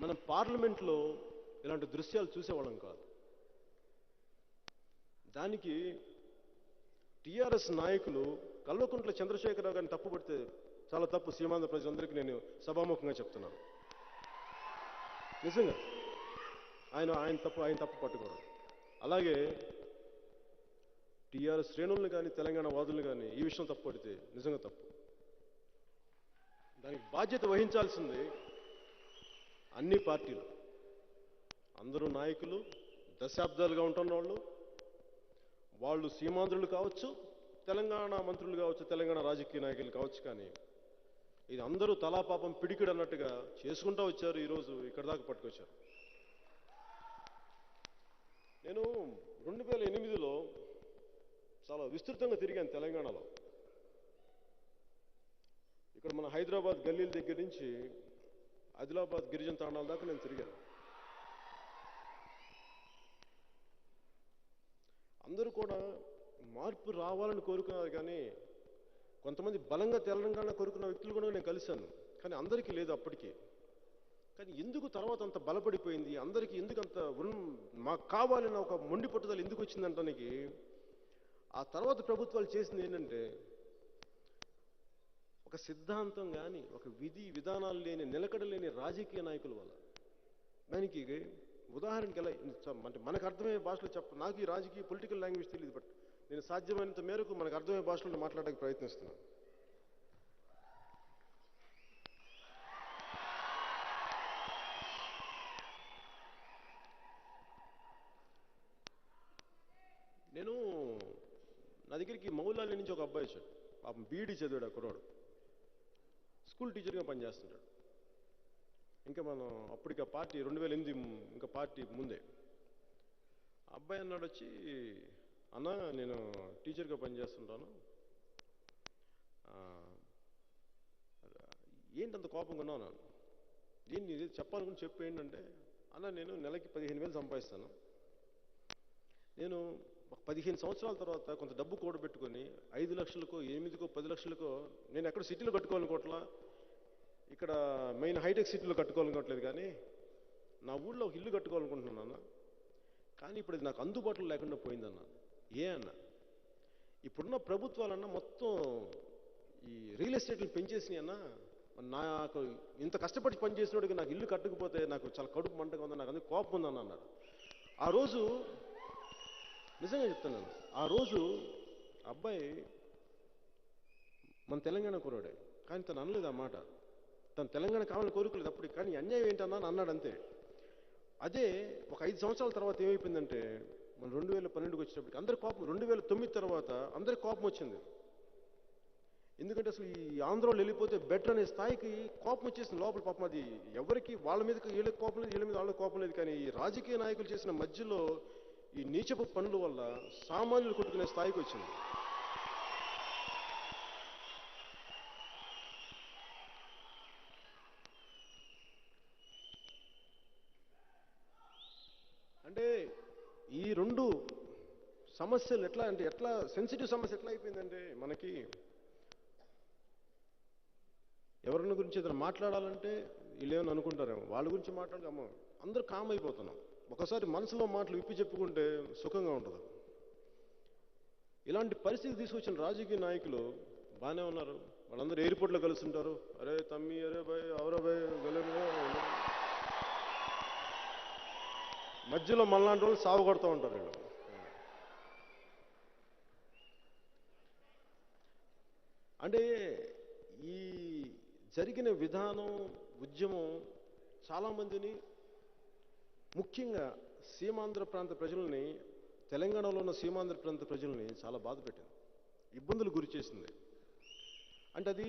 మనం పార్లమెంట్లో ఇలాంటి దృశ్యాలు చూసేవాళ్ళం కాదు. దానికి టీఆర్ఎస్ నాయకులు కల్వకుంట్ల చంద్రశేఖరరావు గారిని తప్పుపడితే చాలా తప్పు. సీమాంధ్ర ప్రజలందరికీ నేను సభాముఖంగా చెప్తున్నాను. నిజంగా ఆయన తప్పు పట్టుకోవడం. అలాగే టీఆర్ఎస్ శ్రేణుల్ని కానీ తెలంగాణ వాదుల్ని కానీ ఈ విషయం తప్పు పడితే నిజంగా తప్పు. దానికి బాధ్యత వహించాల్సింది అన్ని పార్టీలు. అందరూ నాయకులు, దశాబ్దాలుగా ఉంటున్న వాళ్ళు సీమాంధ్రులు కావచ్చు, తెలంగాణ మంత్రులు కావచ్చు, తెలంగాణ రాజకీయ నాయకులు కావచ్చు. కానీ ఇది అందరూ తలాపాపం పిడికిడు అన్నట్టుగా చేసుకుంటూ వచ్చారు. ఈరోజు ఇక్కడ దాకా పట్టుకొచ్చారు. నేను 2008లో చాలా విస్తృతంగా తిరిగాను తెలంగాణలో. ఇక్కడ మన హైదరాబాద్ గల్లీల దగ్గర నుంచి ఆదిలాబాద్ గిరిజన తాండాల దాకా నేను తిరిగాను. అందరూ కూడా మార్పు రావాలని కోరుకున్నారు. కానీ కొంతమంది బలంగా తెలంగాణ కోరుకున్న వ్యక్తులు కూడా నేను కలిశాను. కానీ అందరికీ లేదు అప్పటికీ. కానీ ఎందుకు తర్వాత అంత బలపడిపోయింది, అందరికీ ఎందుకు అంత మాకు కావాలన్న ఒక మొండి పట్టుదల ఎందుకు వచ్చిందంటానికి ఆ తర్వాత ప్రభుత్వాలు చేసింది ఏంటంటే, ఒక సిద్ధాంతం కానీ ఒక విధి విధానాలు లేని, నిలకడలేని రాజకీయ నాయకుల వల్ల. దానికి ఉదాహరణకి ఎలా అంటే మనకు అర్థమయ్యే భాషలో నాకు ఈ రాజకీయ పొలిటికల్ లాంగ్వేజ్ తెలియదు. బట్ నేను సాధ్యమైనంత మేరకు మనకు అర్థమయ్యే భాషలో మాట్లాడడానికి ప్రయత్నిస్తున్నాను. నేను నా దగ్గరికి మౌలాలి నుంచి ఒక అబ్బాయి వచ్చాడు. పాపం బీఈడీ చదివాడు. ఆ కుర్రాడు స్కూల్ టీచర్గా పనిచేస్తుంటాడు. ఇంకా మనం అప్పటికి ఆ పార్టీ 2008 ఇంకా పార్టీ ముందే. అబ్బాయి అన్నాడు వచ్చి, అన్న నేను టీచర్గా పనిచేస్తుంటాను, ఏంటంత కోపంగా ఉన్నావు అన్నాను. దీన్ని చెప్పాలనుకుని చెప్పు ఏంటంటే, అన్న నేను నెలకి 15,000 సంపాదిస్తాను. నేను 15 సంవత్సరాల తర్వాత కొంత డబ్బు కూడబెట్టుకొని 5 లక్షలకో 8కో 10 లక్షలకో నేను ఎక్కడ సిటీలో కట్టుకోవాలనుకోవట్లా, ఇక్కడ మెయిన్ హైటెక్ సిటీలో కట్టుకోవాలనుకోవట్లేదు, కానీ నా ఊళ్ళో ఒక ఇల్లు కట్టుకోవాలనుకుంటున్నాను అన్న. కానీ ఇప్పుడు ఇది నాకు అందుబాటులో లేకుండా పోయిందన్న. అన్న ఇప్పుడున్న ప్రభుత్వాలన్నా మొత్తం ఈ రియల్ ఎస్టేట్లు పెంచేసినాయి అన్న. నాకు ఇంత కష్టపడి పనిచేసినోడికి నాకు ఇల్లు కట్టకపోతే నాకు చాలా కడుపు మంటగా ఉందని, నాకు అందుకు కోపం ఉందన్న అన్నాడు. ఆ రోజు నిజంగా చెప్తున్నాను, ఆ రోజు అబ్బాయి మన తెలంగాణ కుర్రాడే, కానీ తను అనలేదు ఆ మాట. తను తెలంగాణ కావాలని కోరుకోలేదు అప్పుడు. కానీ అన్యాయం ఏంటన్నా అన్నాడు అంతే. అదే ఒక 5 సంవత్సరాల తర్వాత ఏమైపోయిందంటే, మన 2012కి వచ్చేటప్పటికి అందరి కోపం, 2009 తర్వాత అందరికి కోపం వచ్చింది. ఎందుకంటే అసలు ఈ ఆంధ్రాలో వెళ్ళిపోతే బెటర్ అనే స్థాయికి కోపం వచ్చేసింది లోపల. పాపం అది ఎవరికి వాళ్ళ మీద వీళ్ళకి కోపం లేదు, వీళ్ళ మీద వాళ్ళకి కోపం లేదు. కానీ ఈ రాజకీయ నాయకులు చేసిన మధ్యలో ఈ నీచపు పనుల వల్ల సామాన్యులు కొట్టుకునే స్థాయికి వచ్చింది. అంటే ఈ రెండు సమస్యలు ఎట్లా సెన్సిటివ్ సమస్య ఎట్లా అయిపోయిందంటే, మనకి ఎవరిని గురించి ఏదైనా మాట్లాడాలంటే వీళ్ళు ఏమని అనుకుంటారేమో, వాళ్ళ గురించి మాట్లాడక అందరూ కామ్ అయిపోతున్నాం. ఒకసారి మనసులో మాటలు విప్పి చెప్పుకుంటే సుఖంగా ఉంటుంది. ఇలాంటి పరిస్థితి తీసుకొచ్చిన రాజకీయ నాయకులు బాగానే ఉన్నారు. వాళ్ళందరూ ఎయిర్పోర్ట్లో కలుస్తుంటారు, అరే తమ్మి, అరే భయ్, అవరా భయ్, మధ్యలో మనలాంటి వాళ్ళు సాగు కొడుతూ ఉంటారు. వీళ్ళు అంటే ఈ జరిగిన విధానం, ఉద్యమం చాలామందిని, ముఖ్యంగా సీమాంధ్ర ప్రాంత ప్రజల్ని, తెలంగాణలో ఉన్న సీమాంధ్ర ప్రాంత ప్రజల్ని చాలా బాధ పెట్టింది, ఇబ్బందులు గురి చేసింది. అంటే అది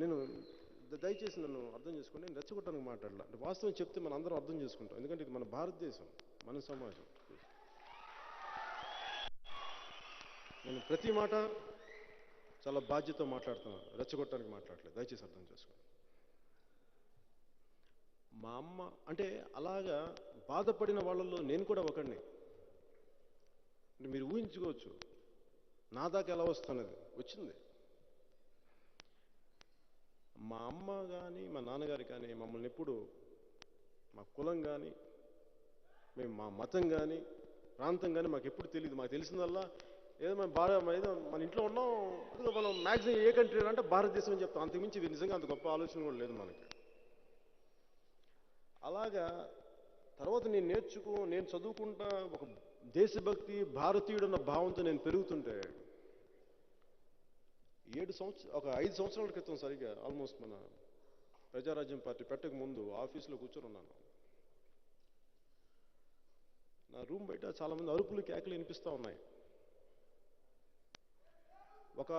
నేను దయచేసి నన్ను అర్థం చేసుకోండి, నేను రెచ్చగొట్టడానికి మాట్లాడాల. అంటే వాస్తవం చెప్తే మనం అందరం అర్థం చేసుకుంటాం. ఎందుకంటే ఇది మన భారతదేశం, మన సమాజం. నేను ప్రతి మాట చాలా బాధ్యతతో మాట్లాడుతున్నాను, రెచ్చగొట్టడానికి మాట్లాడలేదు. దయచేసి అర్థం చేసుకోండి. మా అమ్మ అంటే అలాగా బాధపడిన వాళ్ళల్లో నేను కూడా ఒకడిని. అంటే మీరు ఊహించుకోవచ్చు నా దాకా ఎలా వస్తున్నది, వచ్చింది. మా అమ్మ కానీ మా నాన్నగారు కానీ మమ్మల్ని ఎప్పుడు మా కులం కానీ మేము మా మతం కానీ ప్రాంతం కానీ మాకు ఎప్పుడు తెలియదు. మాకు తెలిసిందల్లా ఏదో ఏదో మన ఇంట్లో ఉన్నాం, ఏదో మనం మ్యాక్సిమం ఏ కంట్రీ అంటే భారతదేశం అని చెప్తాం. అంతకుమించి ఇది నిజంగా అంత గొప్ప ఆలోచన కూడా లేదు మనకి. అలాగా తర్వాత నేను చదువుకుంటా ఒక దేశభక్తి భారతీయుడు అన్న భావంతో నేను పెరుగుతుంటే ఒక 5 సంవత్సరాల క్రితం సరిగా ఆల్మోస్ట్ మన ప్రజారాజ్యం పార్టీ పెట్టక ముందు ఆఫీస్లో కూర్చొని ఉన్నాను. నా రూమ్ బయట చాలామంది అరుపులు కేకలు వినిపిస్తూ ఉన్నాయి. ఒక